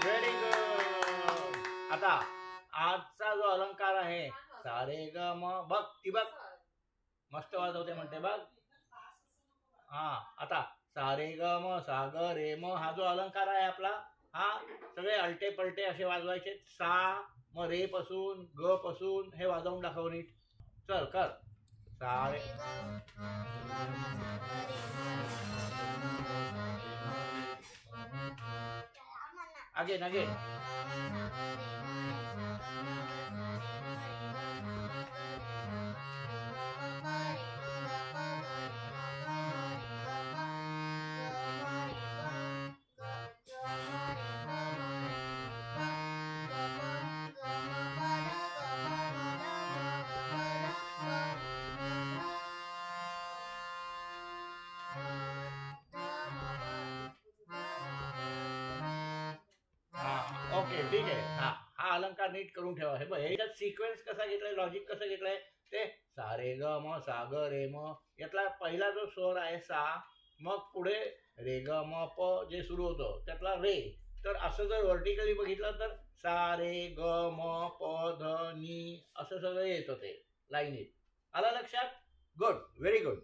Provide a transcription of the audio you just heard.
Very good. आता आजचा जो अलंकार आहे सारे ग म, बघ ती बघ मस्त वाजवते म्हणते बघ. हा आता सारे ग म सा ग रे म हा जो अलंकार आहे आपला, हा सगळे अलटे पलटे असे वाजवायचे. सा मग रे पासून ग पासून हे वाजवून दाखव नीट. चल कर. सारे अगेन अगेन. ओके ठीक आहे. हा हा अलंकार नीट करून ठेवा. हे बघ ह्याच्यात सिक्वेन्स कसा घेतलाय, लॉजिक कसं घेतलंय ते सा रे ग म सा ग रे म, यातला पहिला जो स्वर आहे सा, मग पुढे रे ग म प जे सुरू होतं त्यातला रे. तर असं जर व्हर्टिकली बघितलं तर सा रे ग म प ध नी असं सगळं येतं ते लाईनीत. आलं लक्षात? Good, very good.